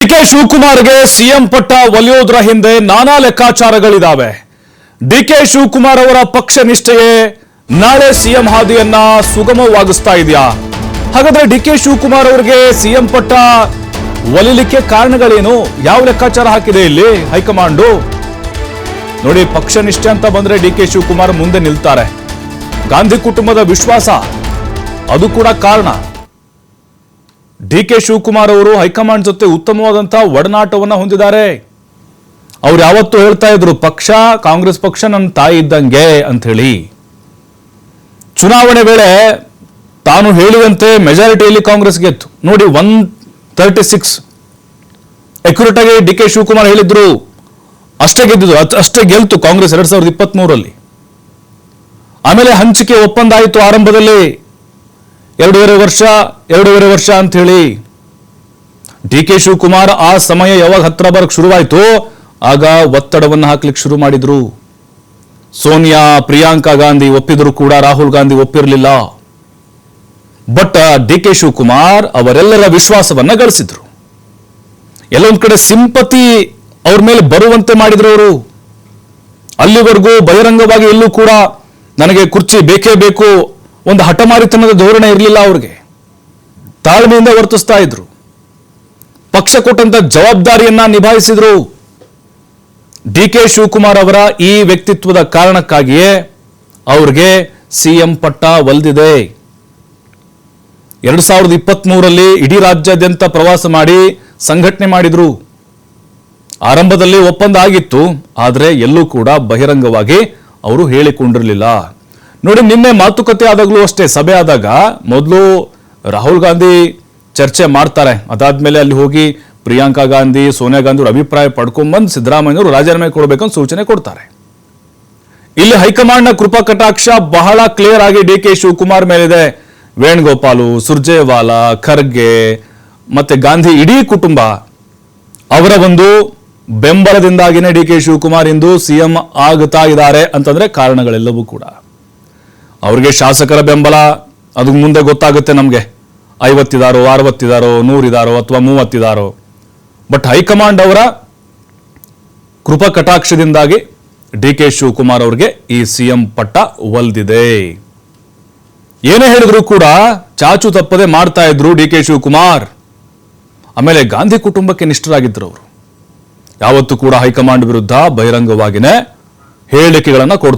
DK ಶಿವಕುಮಾರ್ಗೆ CM ಪಟ್ಟ ಒಲಿಯೋದ್ರ ಹಿಂದೆ ನಾನಾ ಲೆಕ್ಕಾಚಾರಗಳಿದಾವೆ. ಡಿಕೆ ಶಿವಕುಮಾರ್ ಅವರ ಪಕ್ಷ ನಿಷ್ಠೆಯೇ ನಾಳೆ ಸಿಎಂ ಹಾದಿಯನ್ನ ಸುಗಮವಾಗಿಸ್ತಾ ಇದೆಯಾ? ಹಾಗಾದ್ರೆ ಡಿಕೆ ಶಿವಕುಮಾರ್ ಅವರಿಗೆ ಸಿಎಂ ಪಟ್ಟ ಒಲಿಲಿಕ್ಕೆ ಕಾರಣಗಳೇನು? ಯಾವ ಲೆಕ್ಕಾಚಾರ ಹಾಕಿದೆ ಇಲ್ಲಿ ಹೈಕಮಾಂಡು? ನೋಡಿ, ಪಕ್ಷ ನಿಷ್ಠೆ ಅಂತ ಬಂದ್ರೆ ಡಿಕೆ ಶಿವಕುಮಾರ್ ಮುಂದೆ ನಿಲ್ತಾರೆ. ಗಾಂಧಿ ಕುಟುಂಬದ ವಿಶ್ವಾಸ ಅದು ಕೂಡ ಕಾರಣ. ಡಿಕೆ ಶಿವಕುಮಾರ್ ಅವರು ಹೈಕಮಾಂಡ್ ಜೊತೆ ಉತ್ತಮವಾದಂತಹ ಒಡನಾಟವನ್ನ ಹೊಂದಿದ್ದಾರೆ. ಅವ್ರು ಯಾವತ್ತೂ ಹೇಳ್ತಾ ಇದ್ರು, ಪಕ್ಷ ಕಾಂಗ್ರೆಸ್ ಪಕ್ಷ ನನ್ನ ತಾಯಿ ಇದ್ದಂಗೆ ಅಂತ ಹೇಳಿ. ಚುನಾವಣೆ ವೇಳೆ ತಾನು ಹೇಳಿದಂತೆ ಮೆಜಾರಿಟಿಯಲ್ಲಿ ಕಾಂಗ್ರೆಸ್ ಗೆತ್ತು. ನೋಡಿ, 136 ಅಕ್ಯುರೇಟ್ ಆಗಿ ಡಿಕೆ ಶಿವಕುಮಾರ್ ಹೇಳಿದ್ರು, ಅಷ್ಟೇ ಗೆದ್ದಿದ್ರು, ಅಷ್ಟೇ ಗೆಲ್ತು ಕಾಂಗ್ರೆಸ್ 2023ರಲ್ಲಿ. ಆಮೇಲೆ ಹಂಚಿಕೆ ಒಪ್ಪಂದ ಆಯಿತು ಆರಂಭದಲ್ಲಿ, 2.5 ವರ್ಷ ಅಂತ ಹೇಳಿ. ಡಿಕೆ ಶಿವಕುಮಾರ್ ಆ ಸಮಯ ಯಾವಾಗ ಹತ್ರ ಬರಕ್ ಶುರುವಾಯಿತು, ಆಗ ಒತ್ತಡವನ್ನು ಹಾಕ್ಲಿಕ್ಕೆ ಶುರು ಮಾಡಿದ್ರು. ಸೋನಿಯಾ, ಪ್ರಿಯಾಂಕಾ ಗಾಂಧಿ ಒಪ್ಪಿದ್ರು ಕೂಡ ರಾಹುಲ್ ಗಾಂಧಿ ಒಪ್ಪಿರಲಿಲ್ಲ. ಬಟ್ ಡಿಕೆ ಶಿವಕುಮಾರ್ ಅವರೆಲ್ಲರ ವಿಶ್ವಾಸವನ್ನ ಗಳಿಸಿದ್ರು. ಎಲ್ಲೊಂದ್ ಕಡೆ ಸಿಂಪತಿ ಅವ್ರ ಮೇಲೆ ಬರುವಂತೆ ಮಾಡಿದ್ರು ಅವರು. ಅಲ್ಲಿವರೆಗೂ ಬಹಿರಂಗವಾಗಿ ಎಲ್ಲೂ ಕೂಡ ನನಗೆ ಕುರ್ಚಿ ಬೇಕೇ ಬೇಕು ಒಂದು ಹಠಮಾರಿತನದ ಧೋರಣೆ ಇರಲಿಲ್ಲ. ಅವ್ರಿಗೆ ತಾಳ್ಮೆಯಿಂದ ವರ್ತಿಸ್ತಾ ಇದ್ರು. ಪಕ್ಷ ಕೊಟ್ಟಂತ ಜವಾಬ್ದಾರಿಯನ್ನ ನಿಭಾಯಿಸಿದ್ರು. ಡಿಕೆ ಶಿವಕುಮಾರ್ ಅವರ ಈ ವ್ಯಕ್ತಿತ್ವದ ಕಾರಣಕ್ಕಾಗಿಯೇ ಅವ್ರಿಗೆ ಸಿಎಂ ಪಟ್ಟ ಒಲ್ದಿದೆ. 2023ರಲ್ಲಿ ಇಡೀ ರಾಜ್ಯಾದ್ಯಂತ ಪ್ರವಾಸ ಮಾಡಿ ಸಂಘಟನೆ ಮಾಡಿದ್ರು. ಆರಂಭದಲ್ಲಿ ಒಪ್ಪಂದ ಆಗಿತ್ತು, ಆದರೆ ಎಲ್ಲೂ ಕೂಡ ಬಹಿರಂಗವಾಗಿ ಅವರು ಹೇಳಿಕೊಂಡಿರಲಿಲ್ಲ. ನೋಡಿ, ನಿನ್ನೆ ಮಾತುಕತೆ ಆದಾಗಲೂ ಅಷ್ಟೇ, ಸಭೆ ಆದಾಗ ಮೊದಲು ರಾಹುಲ್ ಗಾಂಧಿ ಚರ್ಚೆ ಮಾಡ್ತಾರೆ. ಅದಾದ್ಮೇಲೆ ಅಲ್ಲಿ ಹೋಗಿ ಪ್ರಿಯಾಂಕಾ ಗಾಂಧಿ, ಸೋನಿಯಾ ಗಾಂಧಿ ಅವರು ಅಭಿಪ್ರಾಯ ಪಡ್ಕೊಂಡ್ಬಂದು ಸಿದ್ದರಾಮಯ್ಯವರು ರಾಜೀನಾಮೆ ಕೊಡಬೇಕಂತ ಸೂಚನೆ ಕೊಡ್ತಾರೆ. ಇಲ್ಲಿ ಹೈಕಮಾಂಡ್ನ ಕೃಪಾ ಕಟಾಕ್ಷ ಬಹಳ ಕ್ಲಿಯರ್ ಆಗಿ ಡಿಕೆ ಶಿವಕುಮಾರ್ ಮೇಲಿದೆ. ವೇಣುಗೋಪಾಲು, ಸುರ್ಜೇವಾಲಾ, ಖರ್ಗೆ ಮತ್ತೆ ಗಾಂಧಿ ಇಡೀ ಕುಟುಂಬ ಅವರ ಒಂದು ಬೆಂಬಲದಿಂದಾಗಿನೇ ಡಿಕೆ ಶಿವಕುಮಾರ್ ಇಂದು ಸಿಎಂ ಆಗ್ತಾ ಇದ್ದಾರೆ ಅಂತಂದ್ರೆ ಕಾರಣಗಳೆಲ್ಲವೂ ಕೂಡ ಅವ್ರಿಗೆ ಶಾಸಕರ ಬೆಂಬಲ ಅದು ಮುಂದೆ ಗೊತ್ತಾಗುತ್ತೆ ನಮಗೆ. 50 ಇದಾರೋ, 60 ಇದಾರೋ, 100 ಇದಾರೋ ಅಥವಾ 30 ಇದಾರೋ. ಬಟ್ ಹೈಕಮಾಂಡ್ ಅವರ ಕೃಪಾ ಕಟಾಕ್ಷದಿಂದಾಗಿ ಡಿಕೆ ಶಿವಕುಮಾರ್ ಅವ್ರಿಗೆ ಈ ಸಿಎಂ ಪಟ್ಟ ಒಲ್ದಿದೆ. ಏನೇ ಹೇಳಿದ್ರು ಕೂಡ ಚಾಚು ತಪ್ಪದೆ ಮಾಡ್ತಾ ಇದ್ರು ಡಿಕೆ ಶಿವಕುಮಾರ್. ಆಮೇಲೆ ಗಾಂಧಿ ಕುಟುಂಬಕ್ಕೆ ನಿಷ್ಠರಾಗಿದ್ರು ಅವರು. ಯಾವತ್ತೂ ಕೂಡ ಹೈಕಮಾಂಡ್ ವಿರುದ್ಧ ಬಹಿರಂಗವಾಗಿನೇ ಹೇಳಿಕೆಗಳನ್ನ ಕೊಡ್ತಾರೆ.